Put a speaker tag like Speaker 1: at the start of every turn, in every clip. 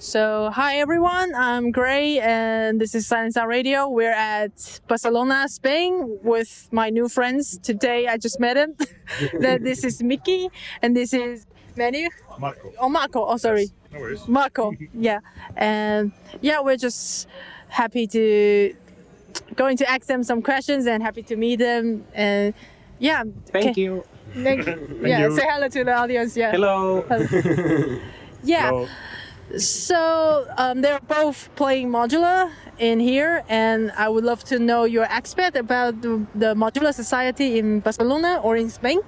Speaker 1: So, hi everyone, I'm Gray and this is Silence Out Radio. We're at Barcelona, Spain with my new friends. Today I just met him. This is Miki and this is Manu.
Speaker 2: Marco.
Speaker 1: Oh, Marco. Oh, sorry.
Speaker 2: Yes. No worries.
Speaker 1: Marco. Yeah. And yeah, we're just happy going to ask them some questions and happy to meet them. And yeah.
Speaker 3: Thank you.
Speaker 1: Thank you. Say hello to the audience. Yeah.
Speaker 3: Hello.
Speaker 1: Yeah.
Speaker 2: Hello.
Speaker 1: So they're both playing modular in here, and I would love to know your expert about the modular society in Barcelona or in Spain.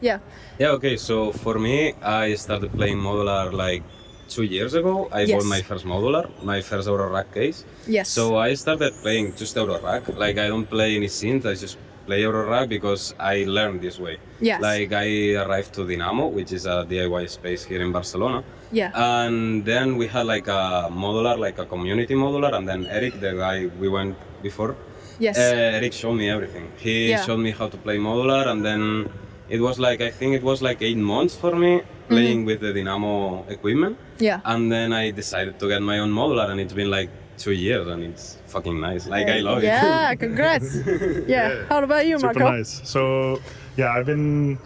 Speaker 1: Yeah.
Speaker 3: Yeah, okay, so for me, I started playing modular like 2 years ago. I bought my first modular, my first Eurorack case.
Speaker 1: Yes.
Speaker 3: So I started playing just Eurorack. Like I don't play any synth, I just play Eurorack because I learned this way.
Speaker 1: Yes.
Speaker 3: Like I arrived to Dynamo, which is a DIY space here in Barcelona.
Speaker 1: Yeah.
Speaker 3: And then we had like a modular, like a community modular, and then Eric, the guy we went before,
Speaker 1: Yes.
Speaker 3: Eric showed me everything. He showed me how to play modular, and then it was like, I think it was like 8 months for me playing with the Dynamo equipment.
Speaker 1: Yeah.
Speaker 3: And then I decided to get my own modular, and it's been like 2 years, and it's fucking nice. Like I love it.
Speaker 1: Yeah, congrats. Yeah. How about you, Marco?
Speaker 2: Super nice. So, yeah, I've been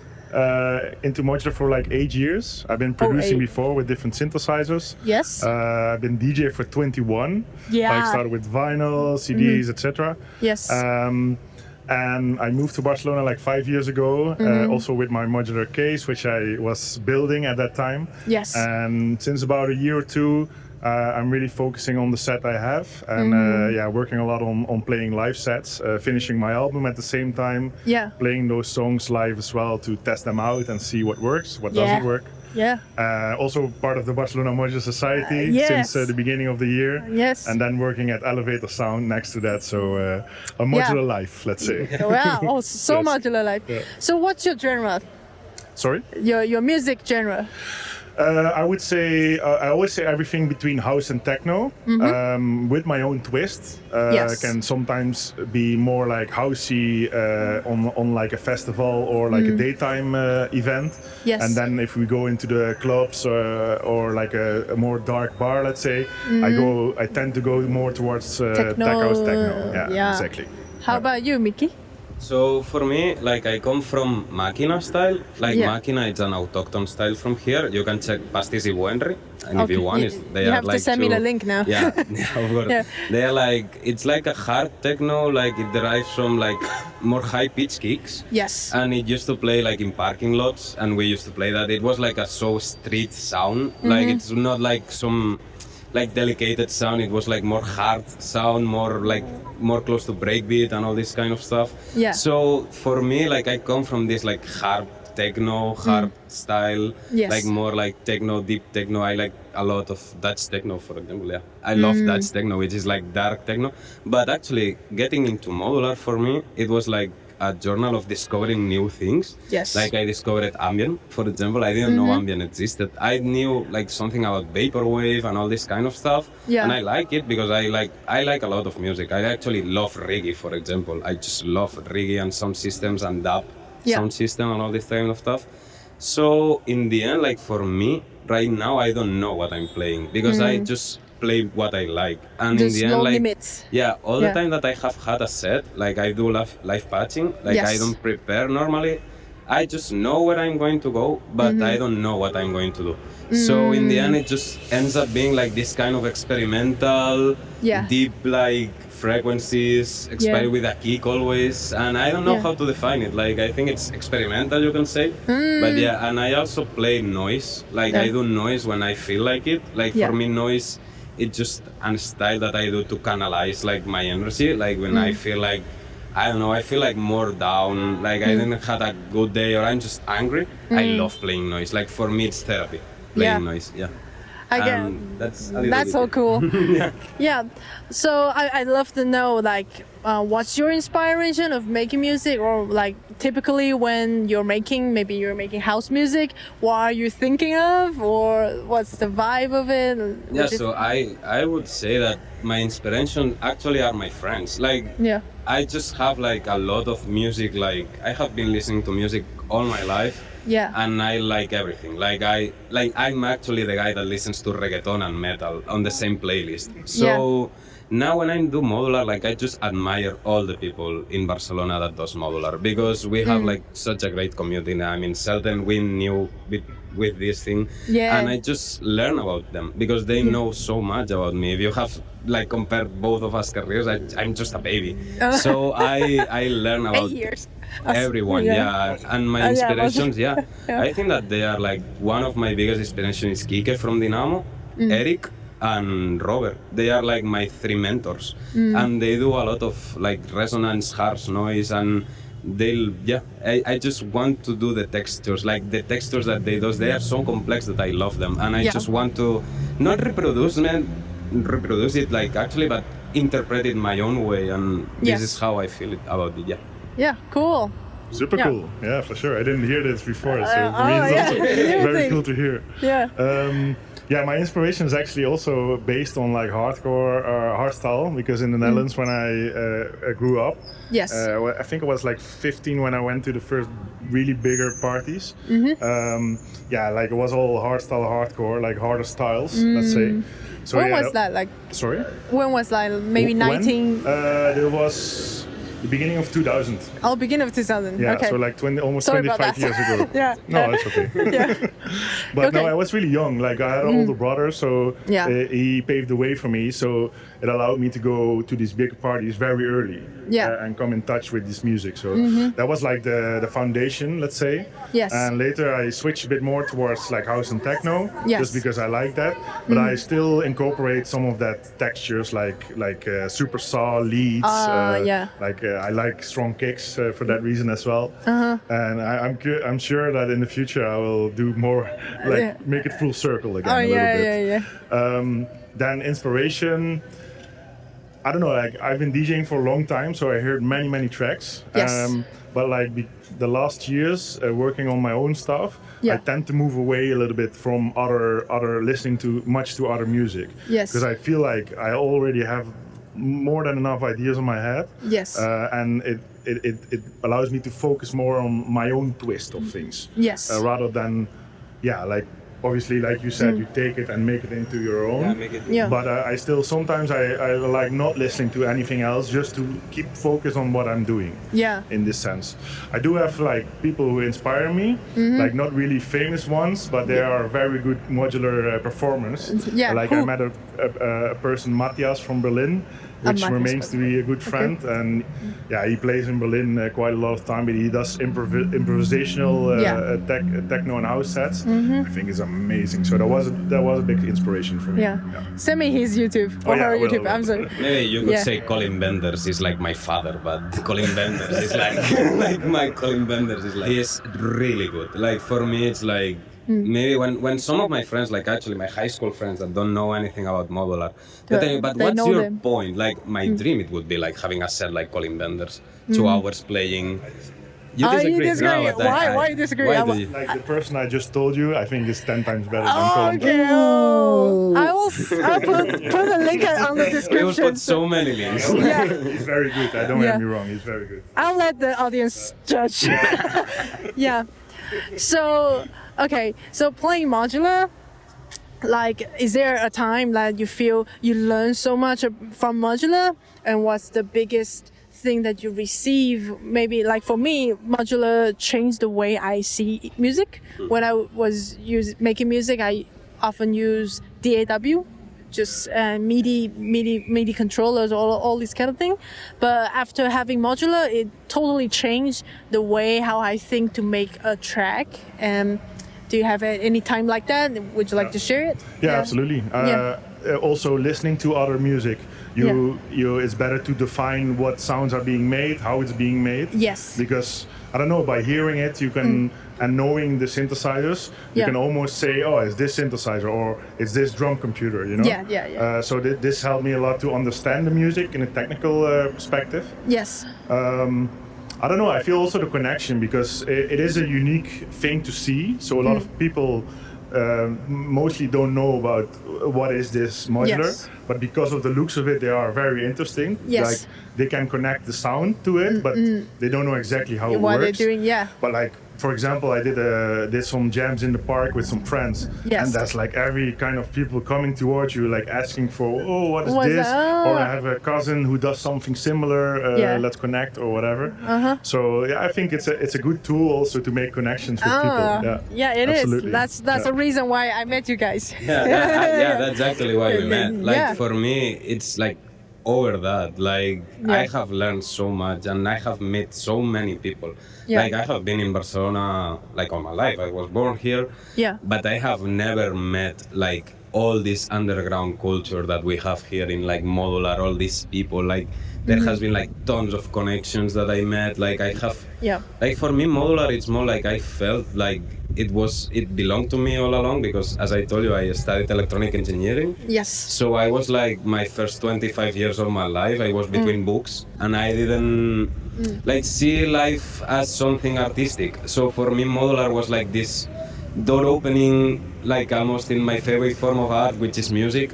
Speaker 2: into modular for like 8 years. I've been producing
Speaker 1: 8.
Speaker 2: before with different synthesizers.
Speaker 1: Yes.
Speaker 2: I've been DJ for 21.
Speaker 1: Yeah.
Speaker 2: Like started with vinyl, CDs, etc.
Speaker 1: Yes.
Speaker 2: And I moved to Barcelona like 5 years ago, also with my modular case, which I was building at that time.
Speaker 1: Yes.
Speaker 2: And since about a year or two, I'm really focusing on the set I have and working a lot on playing live sets, finishing my album at the same time, playing those songs live as well to test them out and see what works, what doesn't work.
Speaker 1: Yeah.
Speaker 2: Also part of the Barcelona Modular Society
Speaker 1: Yes.
Speaker 2: since the beginning of the year.
Speaker 1: Yes.
Speaker 2: And then working at Elevator Sound next to that, so a modular life, let's say.
Speaker 1: Wow. Oh, so modular life.
Speaker 2: Yeah.
Speaker 1: So what's your genre?
Speaker 2: Sorry?
Speaker 1: Your music genre?
Speaker 2: I would say I always say everything between house and techno, with my own twist. Can sometimes be more like housey on like a festival or like a daytime event.
Speaker 1: Yes.
Speaker 2: And then if we go into the clubs or like a more dark bar, let's say, I tend to go more towards tech house techno. Yeah, exactly.
Speaker 1: How about you, Miki?
Speaker 3: So for me, like I come from Máquina style. Like Máquina, it's an autochthon style from here. You can check Pastis y Buenri, and if you want, they
Speaker 1: you
Speaker 3: are
Speaker 1: have
Speaker 3: like
Speaker 1: to send me the link now.
Speaker 3: Yeah, of course. Yeah. They are like, it's like a hard techno. Like it derives from like more high pitch kicks.
Speaker 1: Yes.
Speaker 3: And it used to play like in parking lots, and we used to play that. It was like a so street sound. Like it's not like some like delicate sound. It was like more hard sound, more close to breakbeat and all this kind of stuff.
Speaker 1: Yeah.
Speaker 3: So for me, like I come from this like hard techno, hard style, like more like techno, deep techno. I like a lot of Dutch techno, for example. Yeah, I love Dutch techno, which is like dark techno. But actually, getting into modular for me, it was like a journal of discovering new things.
Speaker 1: Yes.
Speaker 3: Like I discovered ambient, for example. I didn't know ambient existed. I knew like something about vaporwave and all this kind of stuff. Yeah. And I like it because I like a lot of music. I actually love reggae, for example. I just love reggae and sound systems and dub sound system and all this kind of stuff. So in the end, like for me, right now, I don't know what I'm playing because I just play what I like. And
Speaker 1: just
Speaker 3: in the end, like
Speaker 1: limits.
Speaker 3: all the time that I have had a set, like I do live patching, like I don't prepare normally. I just know where I'm going to go, but I don't know what I'm going to do. So in the end, it just ends up being like this kind of experimental, deep like frequencies, with a kick always, and I don't know how to define it. Like I think it's experimental, you can say, but and I also play noise. Like I do noise when I feel like it. Like for me, noise, it's just a style that I do to canalize like my energy. Like when I feel like, I don't know, I feel like more down, like I didn't had a good day or I'm just angry. I love playing noise. Like for me, it's therapy. Playing noise,
Speaker 1: Again,
Speaker 3: that's
Speaker 1: so cool. Yeah. So I'd love to know like what's your inspiration of making music, or like typically when you're making house music, what are you thinking of, or what's the vibe of it?
Speaker 3: Yeah, so I would say that my inspiration actually are my friends. Like I just have like a lot of music. Like I have been listening to music all my life. and I like everything. I'm actually the guy that listens to reggaeton and metal on the same playlist. So now when I do modular, I just admire all the people in Barcelona that does modular, because we have such a great community. I mean, Selten, we knew with this thing, and I just learn about them because they know so much about me. If you have compared both of us careers, I'm just a baby. So I learn about
Speaker 1: 8 years.
Speaker 3: Everyone, and my inspirations, I think that they are one of my biggest inspirations is Kike from Dynamo, Eric, and Robert. They are my 3 mentors, and they do a lot of resonance, harsh noise, and I just want to do the textures, the textures that they do. They are so complex that I love them, and I just want to not reproduce it actually, but interpret it my own way, and this is how I feel about it.
Speaker 1: Yeah, cool.
Speaker 2: Super cool. Yeah, for sure. I didn't hear this before, so for me it's also very cool to hear. My inspiration is actually also based on hardcore hardstyle, because in the Netherlands when I grew up, I think I was 15 when I went to the first really bigger parties. It was all hardstyle, hardcore, harder styles, let's say. So
Speaker 1: when was that?
Speaker 2: Sorry?
Speaker 1: When was maybe 19?
Speaker 2: There was the beginning of 2000.
Speaker 1: Oh, beginning of 2000.
Speaker 2: Yeah,
Speaker 1: okay.
Speaker 2: so almost 25 years ago. No, it's okay. But no, I was really young. I had an older brother, so he paved the way for me. So it allowed me to go to these big parties very early and come in touch with this music. So that was the foundation, let's say.
Speaker 1: Yes.
Speaker 2: And later I switched a bit more towards house and techno, just because I like that. But I still incorporate some of that textures, super saw leads. I like strong kicks for that reason as well. And I'm sure that in the future I will do more, make it full circle again a little bit. Then inspiration, I don't know, I've been DJing for a long time, so I heard many tracks. But the last years working on my own stuff, I tend to move away a little bit from other listening to other music. Because I feel I already have more than enough ideas in my head. And it allows me to focus more on my own twist of things. Rather than, obviously, like you said, you take it and make it into your own. But I still, sometimes I like not listening to anything else, just to keep focus on what I'm doing. In this sense. I do have people who inspire me, not really famous ones, but they are very good modular performers. I met a person, Matthias from Berlin, which remains to be a good friend, and he plays in Berlin quite a lot of time, but he does improvisational techno and house sets. I think it's amazing. So that was a big inspiration for me.
Speaker 1: Send me his YouTube or her YouTube. I'm sorry.
Speaker 3: Maybe you could say Colin Benders is my father, but Colin Benders is my Colin Benders is he's really good. For me, it's maybe when some of my friends, actually my high school friends that don't know anything about modular, they tell me, but what's your point? My dream, it would be having a set like Colin Benders, 2 hours playing. You disagree?
Speaker 1: You disagree.
Speaker 3: No,
Speaker 1: Why you disagree?
Speaker 2: The person I just told you, I think is 10 times better than Colin.
Speaker 1: Okay. I'll put a link on the description.
Speaker 3: We will put so many links.
Speaker 2: He's very good. Don't get me wrong. He's very good.
Speaker 1: I'll let the audience judge. So, okay. So playing modular, is there a time that you feel you learn so much from modular, and what's the biggest thing that you receive? Maybe for me, modular changed the way I see music. When I was making music, I often use DAW, just MIDI controllers, all this kind of thing. But after having modular, it totally changed the way how I think to make a track. Do you have any time like that? Would you like to share it?
Speaker 2: Yeah, absolutely. Also listening to other music. It's better to define what sounds are being made, how it's being made. Because I don't know, by hearing it, you can and knowing the synthesizers, you can almost say, oh, it's this synthesizer or it's this drum computer, you know? So this helped me a lot to understand the music in a technical perspective. I don't know, I feel also the connection, because it is a unique thing to see. So a lot of people mostly don't know about what is this modular, but because of the looks of it, they are very interesting. Like they can connect the sound to it, but they don't know exactly how it works.
Speaker 1: They're doing,
Speaker 2: But for example, I did some jams in the park with some friends, and that's like every kind of people coming towards you, like asking for, oh, what is this? Or I have a cousin who does something similar. Let's connect or whatever. So I think it's a good tool also to make connections with people.
Speaker 1: Yeah, it absolutely is. That's the reason why I met you guys.
Speaker 3: That's actually why we met. Like for me, it's like over that. Like I have learned so much, and I have met so many people. Like I have been in Barcelona like all my life. I was born here, but I have never met like all this underground culture that we have here in like modular. All these people, like there has been like tons of connections that I met. Like I have, like for me, modular, it's more like I felt like it belonged to me all along, because as I told you, I studied electronic engineering. So I was like my first 25 years of my life, I was between books, and I didn't like see life as something artistic. So for me, modular was like this door opening, like almost in my favorite form of art, which is music.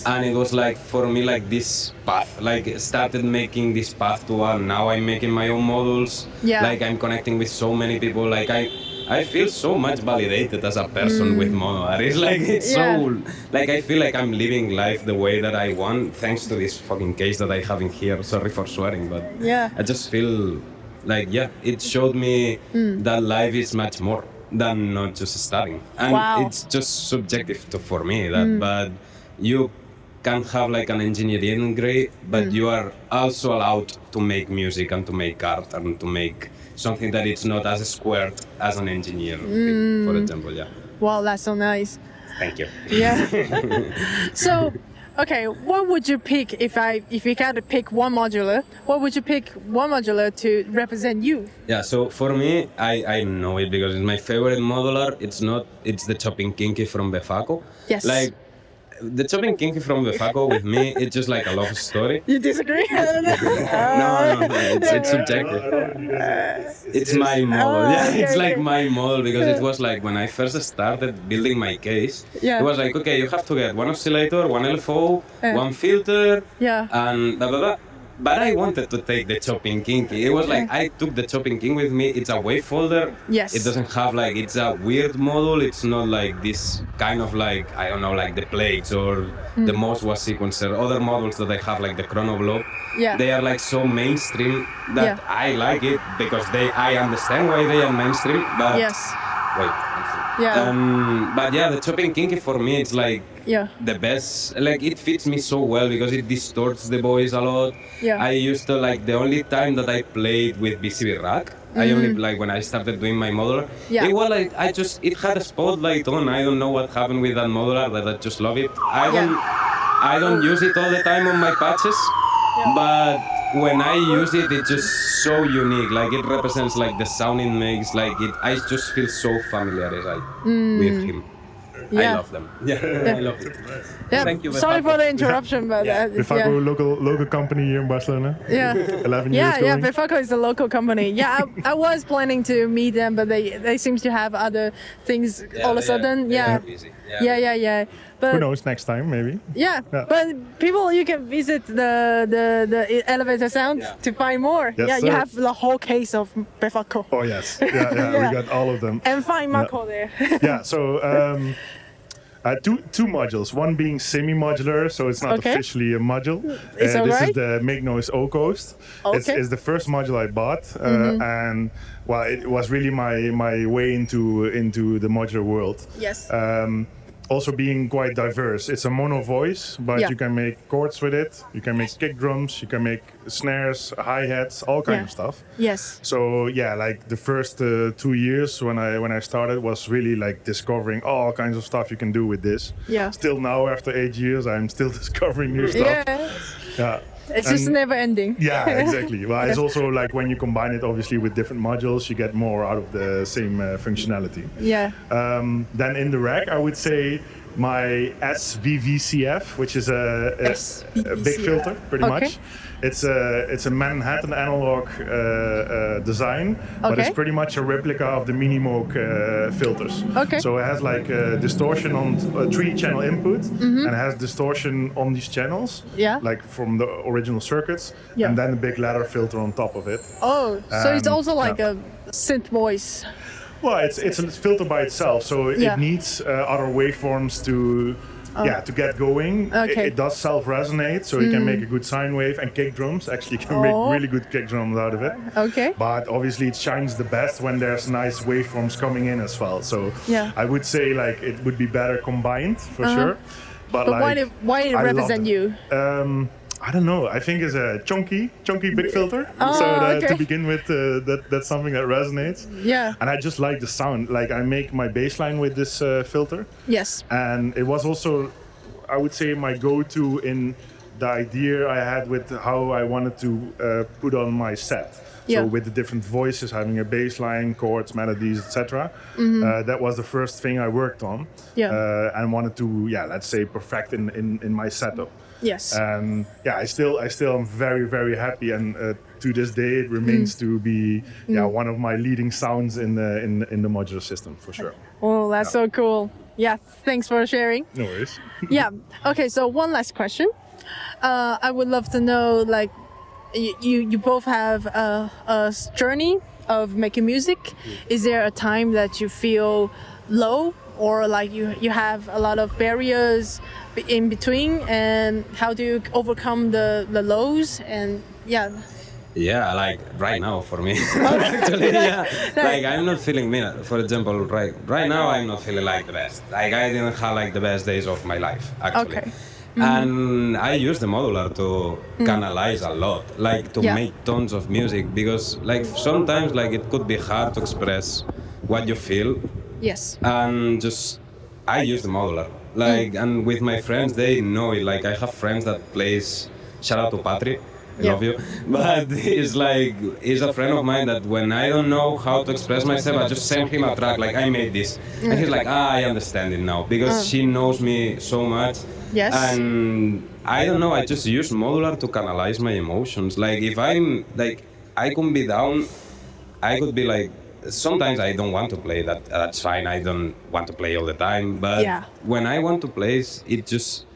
Speaker 3: And it was like for me like this path, like started making this path to art. Now I'm making my own modules. Like I'm connecting with so many people. Like I feel so much validated as a person with modular. It's like it's so like I feel like I'm living life the way that I want, thanks to this fucking case that I have in here. Sorry for swearing, but I just feel like it showed me that life is much more than not just studying, and it's just subjective for me. But you can have like an engineering grade, but you are also allowed to make music and to make art and to make something that it's not as squared as an engineer, for example.
Speaker 1: Wow, that's so nice.
Speaker 3: Thank you.
Speaker 1: So, okay, what would you pick if you had to pick one modular? What would you pick one modular to represent you?
Speaker 3: So for me, I know it because it's my favorite modular. It's the Chopping Kinky from Befaco. Like, the Chopping Kinky from Befaco with me, it's just like a love story.
Speaker 1: You disagree?
Speaker 3: No, it's subjective. It's my model. It's like my model, because it was like when I first started building my case, it was like, okay, you have to get one oscillator, one LFO, one filter, and blah, blah, blah. But I wanted to take the Chopping Kinky. It was like I took the Chopping King with me. It's a wave folder. It doesn't have like, it's a weird model. It's not like this kind of like, I don't know, like the plates or the Moswa sequencer. Other models that I have, like the Chrono Block, they are like so mainstream that I like it because I understand why they are mainstream. But but the Chopping Kinky for me, it's like the best. Like it fits me so well because it distorts the voice a lot. I used to like, the only time that I played with BCB Rack, I only like when I started doing my modular. It was like it had a spotlight on. I don't know what happened with that modular, but I just love it. I don't use it all the time on my patches, but when I use it, it's just so unique. Like it represents like the sound it makes. Like it, I just feel so familiar with him. I love them. I love it.
Speaker 1: Thank you. Sorry for the interruption, but
Speaker 2: Befaco, local company here in Barcelona. 11 years going.
Speaker 1: Yeah. Befaco is a local company. I was planning to meet them, but they seem to have other things all of a sudden.
Speaker 3: Busy.
Speaker 1: But
Speaker 2: who knows, next time maybe.
Speaker 1: But people, you can visit the elevator sound to find more.
Speaker 2: Yes,
Speaker 1: you have the whole case of Befaco.
Speaker 2: Oh yes, we got all of them.
Speaker 1: And find Marco there.
Speaker 2: So two modules. One being semi-modular, so it's not officially a module. This is the Make Noise O-Coast. It's the first module I bought, and well, it was really my way into the modular world. Also being quite diverse. It's a mono voice, but you can make chords with it. You can make kick drums. You can make snares, hi-hats, all kind of stuff. So like the first 2 years when I started was really like discovering all kinds of stuff you can do with this. Still now, after 8 years, I'm still discovering new stuff.
Speaker 1: It's just never ending.
Speaker 2: Exactly. Well, it's also like when you combine it obviously with different modules, you get more out of the same functionality. Then in the rack, I would say my SVVCF, which is a big filter, pretty much. It's a Manhattan analog design, but it's pretty much a replica of the Minimoog filters. So it has like distortion on 3-channel input, and it has distortion on these channels, like from the original circuits, and then a big ladder filter on top of it.
Speaker 1: So it's also like a synth voice.
Speaker 2: Well, it's a filter by itself, so it needs other waveforms to get going.
Speaker 1: Okay.
Speaker 2: It does self-resonate, so you can make a good sine wave, and kick drums. Actually, you can make really good kick drums out of it.
Speaker 1: Okay.
Speaker 2: But obviously, it shines the best when there's nice waveforms coming in as well. So I would say like it would be better combined for sure. But like,
Speaker 1: why it represent you?
Speaker 2: I don't know. I think it's a chunky big filter. To begin with, that's something that resonates.
Speaker 1: Yeah.
Speaker 2: And I just like the sound. Like I make my bass line with this filter.
Speaker 1: Yes.
Speaker 2: And it was also, I would say, my go-to in the idea I had with how I wanted to put on my set. So with the different voices, having a bass line, chords, melodies, etc. That was the first thing I worked on. And wanted to, let's say, perfect in my setup.
Speaker 1: Yes.
Speaker 2: And I still am very, very happy, and to this day it remains to be one of my leading sounds in the modular system for sure.
Speaker 1: Oh, that's so cool. Yeah, thanks for sharing.
Speaker 2: No worries.
Speaker 1: Okay, so one last question. I would love to know, like, you both have a journey of making music. Is there a time that you feel low, or like you have a lot of barriers in between, and how do you overcome the lows? And
Speaker 3: like right now for me actually like I'm not feeling me, for example, right now I'm not feeling like the best. Like I didn't have like the best days of my life actually.
Speaker 1: Okay.
Speaker 3: And I use the modular to canalize a lot, like to make tons of music, because like sometimes like it could be hard to express what you feel.
Speaker 1: Yes.
Speaker 3: And just I use the modular, like, and with my friends, they know it. Like I have friends that plays, shout out to Patrick, I love you, but he's a friend of mine that when I don't know how to express myself, I just send him a track, like I made this, and he's like, I understand it now, because she knows me so much.
Speaker 1: Yes.
Speaker 3: And I don't know, I just use modular to canalize my emotions. Like if I'm like, I could be down, I could be like, sometimes I don't want to play, that's fine, I don't want to play all the time, but when I want to play, it just,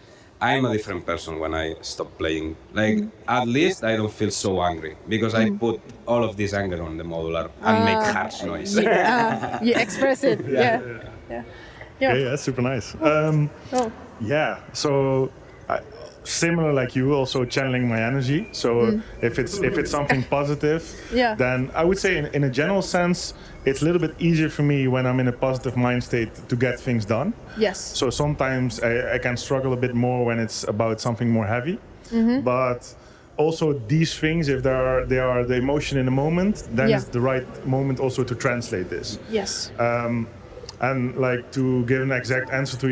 Speaker 3: I'm a different person when I stop playing. Like at least I don't feel so angry, because I put all of this anger on the modular and make harsh noise.
Speaker 1: You express it.
Speaker 2: Yeah, that's super nice. So similar like you, also channeling my energy. So if it's something positive, then I would say in a general sense, it's a little bit easier for me when I'm in a positive mind state to get things done.
Speaker 1: Yes.
Speaker 2: So sometimes I can struggle a bit more when it's about something more heavy. But also these things, if they are the emotion in the moment, then it's the right moment also to translate this.
Speaker 1: Yes.
Speaker 2: And like to give an exact answer to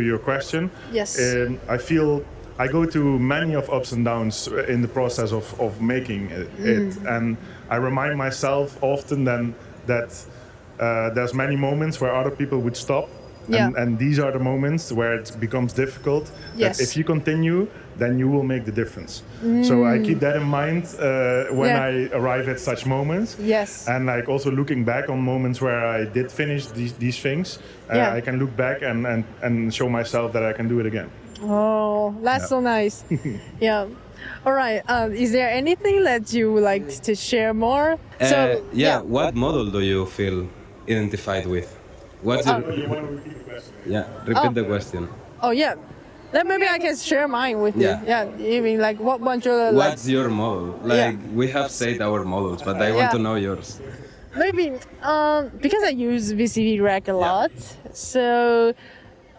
Speaker 2: your question. Yes. I feel I go through many of ups and downs in the process of making it, and I remind myself often then that there's many moments where other people would stop, and these are the moments where it becomes difficult. Yes. That if you continue, then you will make the difference. So I keep that in mind when I arrive at such moments. Yes. And like also looking back on moments where I did finish these things, I can look back and show myself that I can do it again.
Speaker 1: Oh, that's so nice. All right. Is there anything that you would like to share more?
Speaker 3: What model do you feel identified with? What's
Speaker 2: you want to repeat the question?
Speaker 3: Repeat the question.
Speaker 1: Oh, yeah. Then maybe I can share mine with you. You mean like what modular?
Speaker 3: What's your model? Like we have said our models, but I want to know yours.
Speaker 1: Maybe because I use VCV Rack a lot, so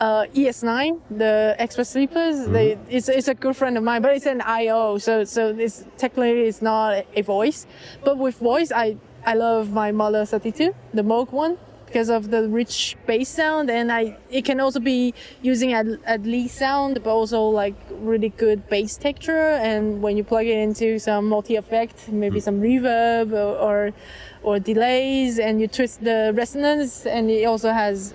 Speaker 1: ES9, the Express Sleepers, it's a good friend of mine, but it's an I/O, so it's technically it's not a voice. But with voice, I love my Model 32, the Moog one, because of the rich bass sound, and it can also be using at lead sound, but also like really good bass texture. And when you plug it into some multi-effect, maybe some reverb or delays, and you twist the resonance, and it also has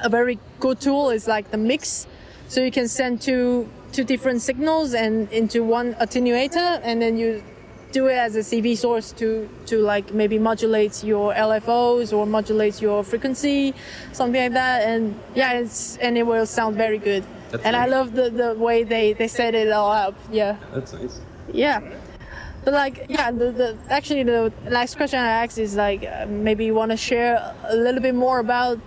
Speaker 1: a very good tool is like the mix, so you can send two different signals and into one attenuator, and then you do it as a CV source to like maybe modulate your LFOs or modulate your frequency, something like that, and it will sound very good. That's nice. I love the way they set it all up. Yeah.
Speaker 3: That's nice.
Speaker 1: Yeah. But like, yeah, actually the last question I asked is like, maybe you want to share a little bit more about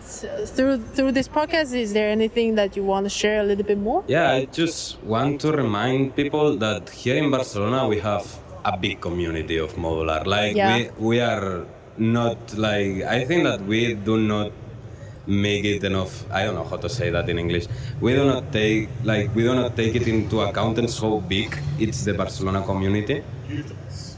Speaker 1: through this podcast. Is there anything that you want to share a little bit more?
Speaker 3: Yeah, I just want to remind people that here in Barcelona we have a big community of modular. Like we are not like, I think that we do not make it enough. I don't know how to say that in English. We do not take it into account, and so big it's the Barcelona community.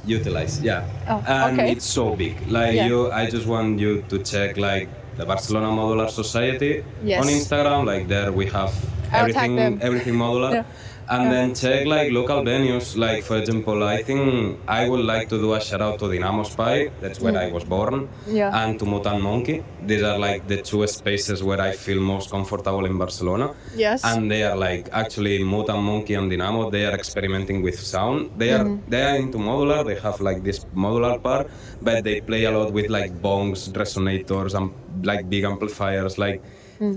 Speaker 3: Utilize, yeah.
Speaker 1: Oh,
Speaker 3: and
Speaker 1: okay.
Speaker 3: It's so big. Like I just want you to check like the Barcelona Modular Society on Instagram. Like there we have everything modular. Yeah. And then check like local venues, like for example, I think I would like to do a shout out to Dynamo Spy, that's where I was born, and to Mutant Monkey. These are like the two spaces where I feel most comfortable in Barcelona.
Speaker 1: Yes.
Speaker 3: And they are like, actually Mutant Monkey and Dynamo, they are experimenting with sound. They are into modular, they have like this modular part, but they play a lot with like bongs, resonators, and like big amplifiers, like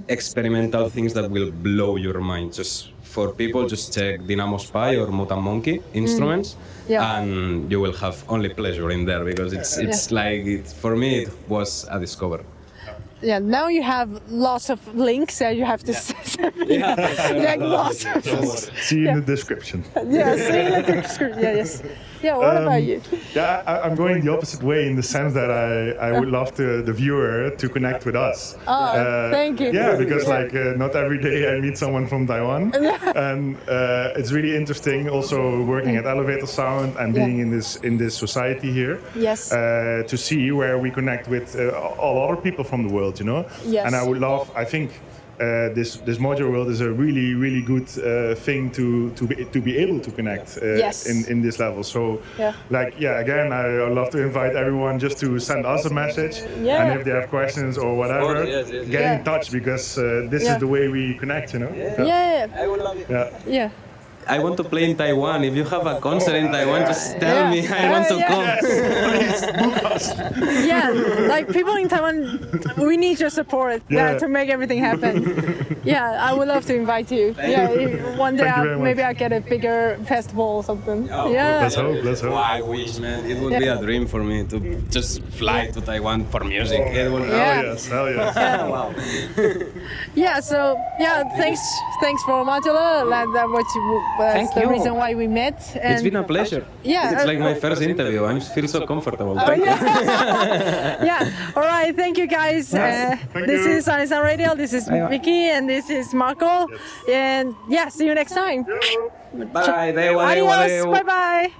Speaker 3: experimental things that will blow your mind. Just for people, just check Dynamo Spy or Mutant Monkey instruments, and you will have only pleasure in there, because it's like, for me it was a discovery.
Speaker 1: Yeah, now you have lots of links that you have to send me. Like lots of
Speaker 2: See in the description.
Speaker 1: Yeah, see in the description. Yeah, yes. Yeah, what about you?
Speaker 2: Yeah, I'm going the opposite way in the sense that I would love the viewer to connect with us.
Speaker 1: Oh, thank you.
Speaker 2: Yeah, because like not every day I meet someone from Taiwan, and it's really interesting also working at Elevator Sound and being in this society here.
Speaker 1: Yes.
Speaker 2: To see where we connect with all other people from the world, you know.
Speaker 1: Yes.
Speaker 2: And I would love, I think. This modular world is a really good thing to be able to connect in this level. So again, I would love to invite everyone just to send us a message, and if they have questions or whatever, get in touch, because this is the way we connect, you know.
Speaker 3: I would love it.
Speaker 1: Yeah.
Speaker 3: I want to play in Taiwan. If you have a concert in Taiwan, just tell me. I want to come.
Speaker 2: Please book us.
Speaker 1: Yeah, like people in Taiwan, we need your support to make everything happen. I would love to invite you. One day maybe I'll get a bigger festival or something.
Speaker 2: Let's hope.
Speaker 3: Oh, I wish, man. It would be a dream for me to just fly to Taiwan for music. It would,
Speaker 2: hell yes.
Speaker 3: Wow.
Speaker 1: Thanks for modular. That's the reason why we met. And
Speaker 3: it's been a pleasure. It's like my first interview. I feel so comfortable. Thank you.
Speaker 1: All right. Thank you, guys. This is Sound Radio. This is Miki, and this is Marco. And see you next time.
Speaker 3: Bye.
Speaker 1: Adios. Bye.